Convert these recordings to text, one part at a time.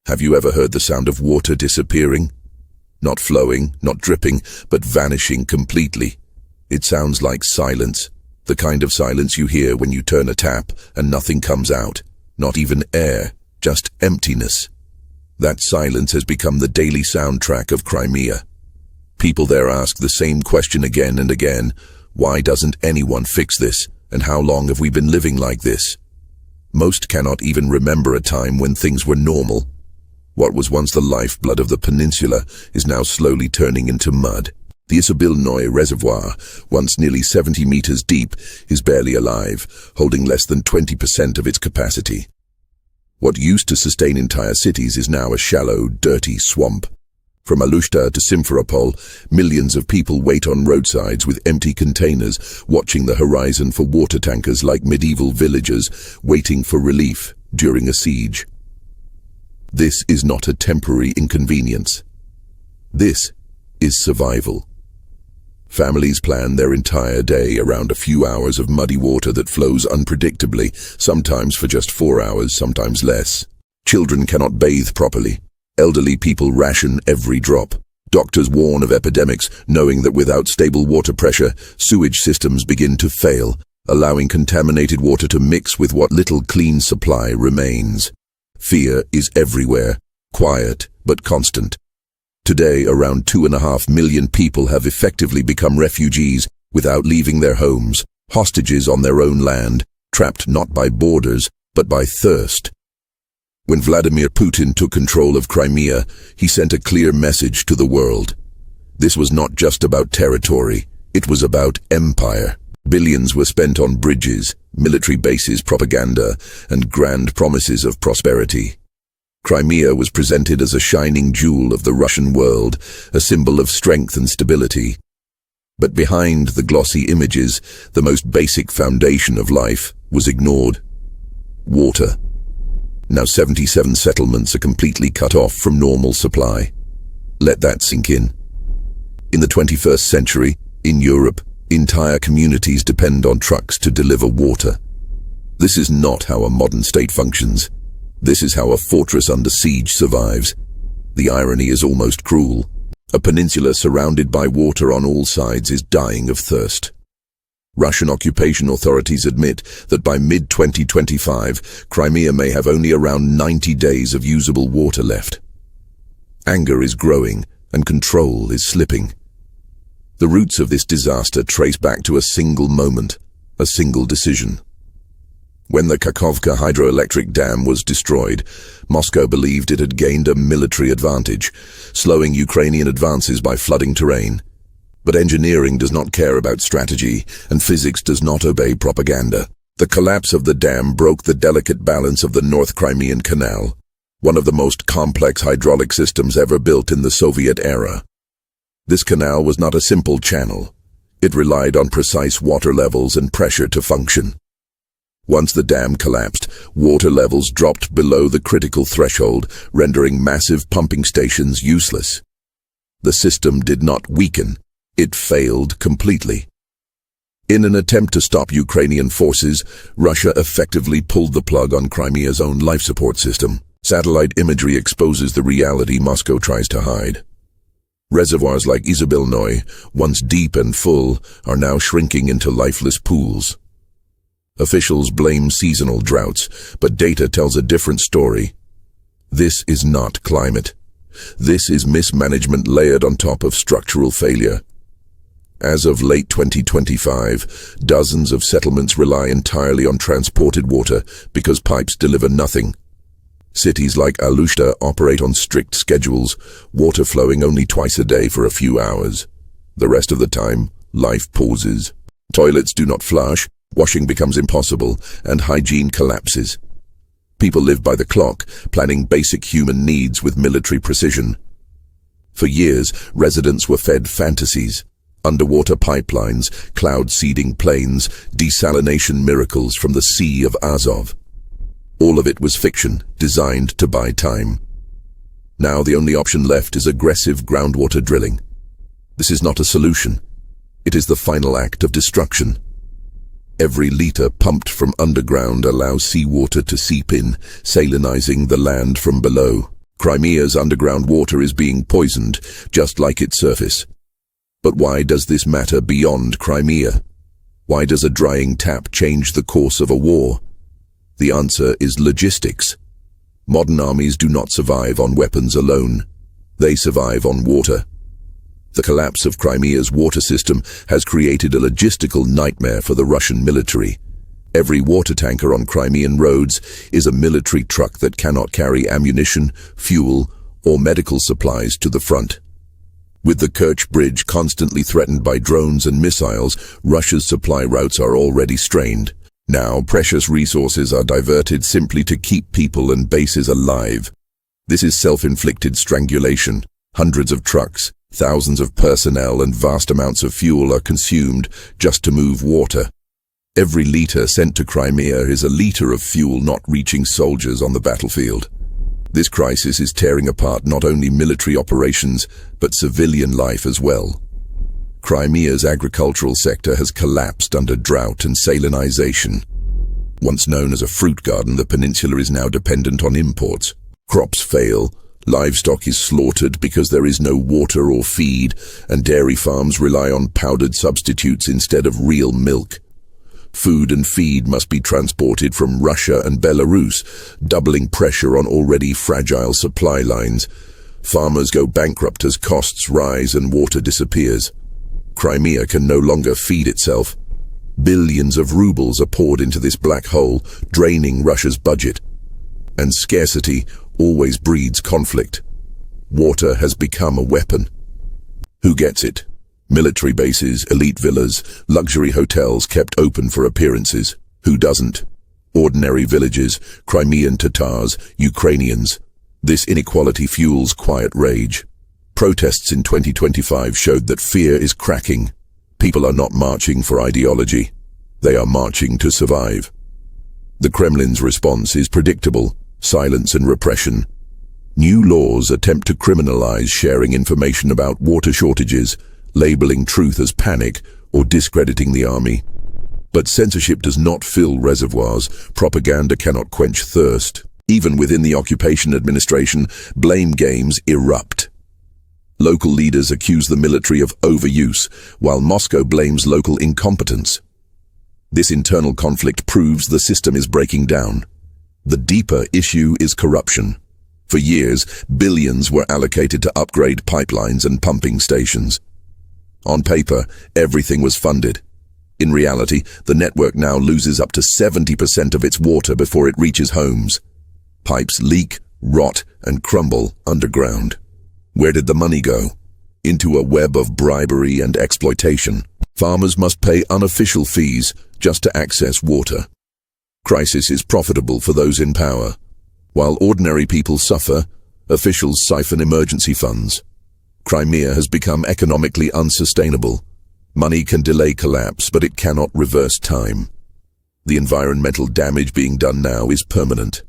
Have you ever heard the sound of water disappearing? Not flowing, not dripping, but vanishing completely. It sounds like silence, the kind of silence you hear when you turn a tap and nothing comes out, not even air, just emptiness. That silence has become the daily soundtrack of Crimea. People there ask the same question again and again. Why doesn't anyone fix this? And how long have we been living like this? Most cannot even remember a time when things were normal. What was once the lifeblood of the peninsula is now slowly turning into mud. The Isabilnoye reservoir, once nearly 70 meters deep, is barely alive, holding less than 20% of its capacity. What used to sustain entire cities is now a shallow, dirty swamp. From Alushta to Simferopol, millions of people wait on roadsides with empty containers, watching the horizon for water tankers like medieval villagers waiting for relief during a siege. This is not a temporary inconvenience. This is survival. Families plan their entire day around a few hours of muddy water that flows unpredictably, sometimes for just 4 hours, sometimes less. Children cannot bathe properly. Elderly people ration every drop. Doctors warn of epidemics, knowing that without stable water pressure, sewage systems begin to fail, allowing contaminated water to mix with what little clean supply remains. Fear is everywhere, quiet but constant. Today, around 2.5 million people have effectively become refugees without leaving their homes, hostages on their own land, trapped not by borders, but by thirst. When Vladimir Putin took control of Crimea, he sent a clear message to the world. This was not just about territory, it was about empire. Billions were spent on bridges, military bases, propaganda, and grand promises of prosperity. Crimea was presented as a shining jewel of the Russian world, a symbol of strength and stability. But behind the glossy images, the most basic foundation of life was ignored. Water. Now 77 settlements are completely cut off from normal supply. Let that sink in. In the 21st century, in Europe, entire communities depend on trucks to deliver water. This is not how a modern state functions. This is how a fortress under siege survives. The irony is almost cruel. A peninsula surrounded by water on all sides is dying of thirst. Russian occupation authorities admit that by mid-2025, Crimea may have only around 90 days of usable water left. Anger is growing, and control is slipping. The roots of this disaster trace back to a single moment, a single decision. When the Kakhovka hydroelectric dam was destroyed, Moscow believed it had gained a military advantage, slowing Ukrainian advances by flooding terrain. But engineering does not care about strategy, and physics does not obey propaganda. The collapse of the dam broke the delicate balance of the North Crimean Canal, one of the most complex hydraulic systems ever built in the Soviet era. This canal was not a simple channel. It relied on precise water levels and pressure to function. Once the dam collapsed, water levels dropped below the critical threshold, rendering massive pumping stations useless. The system did not weaken. It failed completely. In an attempt to stop Ukrainian forces, Russia effectively pulled the plug on Crimea's own life support system. Satellite imagery exposes the reality Moscow tries to hide. Reservoirs like Isabilnoye, once deep and full, are now shrinking into lifeless pools. Officials blame seasonal droughts, but data tells a different story. This is not climate. This is mismanagement layered on top of structural failure. As of late 2025, dozens of settlements rely entirely on transported water because pipes deliver nothing. Cities like Alushta operate on strict schedules, water flowing only twice a day for a few hours. The rest of the time, life pauses. Toilets do not flush, washing becomes impossible, and hygiene collapses. People live by the clock, planning basic human needs with military precision. For years, residents were fed fantasies. Underwater pipelines, cloud-seeding plains, desalination miracles from the Sea of Azov. All of it was fiction, designed to buy time. Now the only option left is aggressive groundwater drilling. This is not a solution. It is the final act of destruction. Every liter pumped from underground allows seawater to seep in, salinizing the land from below. Crimea's underground water is being poisoned, just like its surface. But why does this matter beyond Crimea? Why does a drying tap change the course of a war? The answer is logistics. Modern armies do not survive on weapons alone. They survive on water. The collapse of Crimea's water system has created a logistical nightmare for the Russian military. Every water tanker on Crimean roads is a military truck that cannot carry ammunition, fuel, or medical supplies to the front. With the Kerch Bridge constantly threatened by drones and missiles, Russia's supply routes are already strained. Now, precious resources are diverted simply to keep people and bases alive. This is self-inflicted strangulation. Hundreds of trucks, thousands of personnel, and vast amounts of fuel are consumed just to move water. Every liter sent to Crimea is a liter of fuel not reaching soldiers on the battlefield. This crisis is tearing apart not only military operations, but civilian life as well. Crimea's agricultural sector has collapsed under drought and salinization. Once known as a fruit garden, the peninsula is now dependent on imports. Crops fail, livestock is slaughtered because there is no water or feed, and dairy farms rely on powdered substitutes instead of real milk. Food and feed must be transported from Russia and Belarus, doubling pressure on already fragile supply lines. Farmers go bankrupt as costs rise and water disappears. Crimea can no longer feed itself. Billions of rubles are poured into this black hole, draining Russia's budget. And scarcity always breeds conflict. Water has become a weapon. Who gets it? Military bases, elite villas, luxury hotels kept open for appearances. Who doesn't? Ordinary villages, Crimean Tatars, Ukrainians. This inequality fuels quiet rage. Protests in 2025 showed that fear is cracking. People are not marching for ideology. They are marching to survive. The Kremlin's response is predictable: silence and repression. New laws attempt to criminalize sharing information about water shortages, labeling truth as panic, or discrediting the army. But censorship does not fill reservoirs. Propaganda cannot quench thirst. Even within the occupation administration, blame games erupt. Local leaders accuse the military of overuse, while Moscow blames local incompetence. This internal conflict proves the system is breaking down. The deeper issue is corruption. For years, billions were allocated to upgrade pipelines and pumping stations. On paper, everything was funded. In reality, the network now loses up to 70% of its water before it reaches homes. Pipes leak, rot, and crumble underground. Where did the money go? Into a web of bribery and exploitation. Farmers must pay unofficial fees just to access water. Crisis is profitable for those in power. While ordinary people suffer, officials siphon emergency funds. Crimea has become economically unsustainable. Money can delay collapse, but it cannot reverse time. The environmental damage being done now is permanent.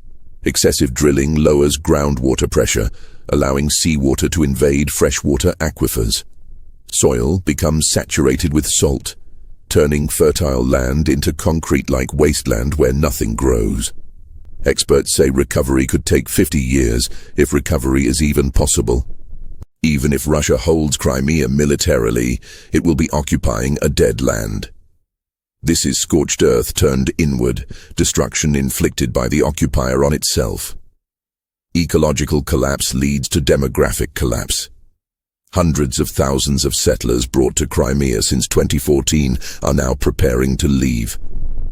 Excessive drilling lowers groundwater pressure, allowing seawater to invade freshwater aquifers. Soil becomes saturated with salt, turning fertile land into concrete-like wasteland where nothing grows. Experts say recovery could take 50 years, if recovery is even possible. Even if Russia holds Crimea militarily, it will be occupying a dead land. This is scorched earth turned inward, destruction inflicted by the occupier on itself. Ecological collapse leads to demographic collapse. Hundreds of thousands of settlers brought to Crimea since 2014 are now preparing to leave.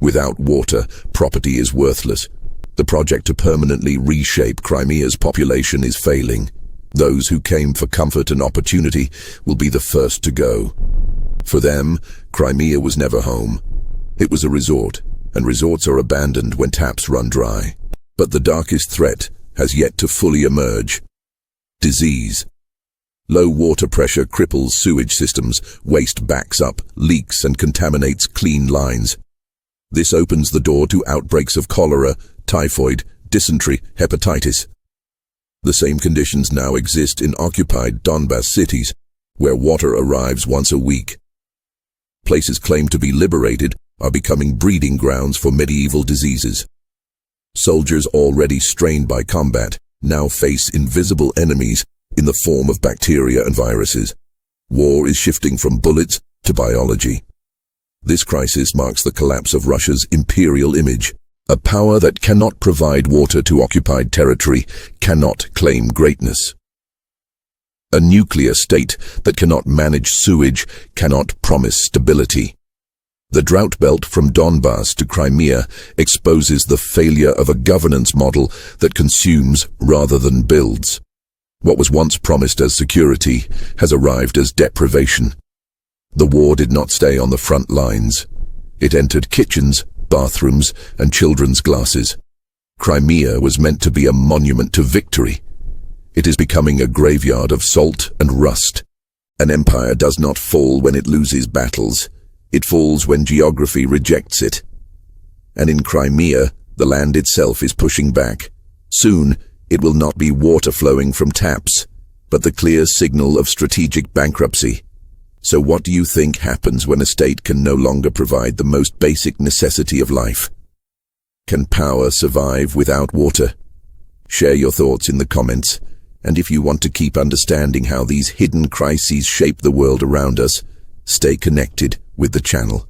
Without water, property is worthless. The project to permanently reshape Crimea's population is failing. Those who came for comfort and opportunity will be the first to go. For them, Crimea was never home. It was a resort, and resorts are abandoned when taps run dry. But the darkest threat has yet to fully emerge. Disease. Low water pressure cripples sewage systems, waste backs up, leaks, and contaminates clean lines. This opens the door to outbreaks of cholera, typhoid, dysentery, hepatitis. The same conditions now exist in occupied Donbas cities, where water arrives once a week. Places claimed to be liberated are becoming breeding grounds for medieval diseases. Soldiers already strained by combat now face invisible enemies in the form of bacteria and viruses. War is shifting from bullets to biology. This crisis marks the collapse of Russia's imperial image. A power that cannot provide water to occupied territory cannot claim greatness. A nuclear state that cannot manage sewage cannot promise stability. The drought belt from Donbass to Crimea exposes the failure of a governance model that consumes rather than builds. What was once promised as security has arrived as deprivation. The war did not stay on the front lines. It entered kitchens, bathrooms, and children's glasses. Crimea was meant to be a monument to victory. It is becoming a graveyard of salt and rust. An empire does not fall when it loses battles. It falls when geography rejects it. And in Crimea, the land itself is pushing back. Soon, it will not be water flowing from taps, but the clear signal of strategic bankruptcy. So what do you think happens when a state can no longer provide the most basic necessity of life? Can power survive without water? Share your thoughts in the comments, and if you want to keep understanding how these hidden crises shape the world around us, stay connected with the channel.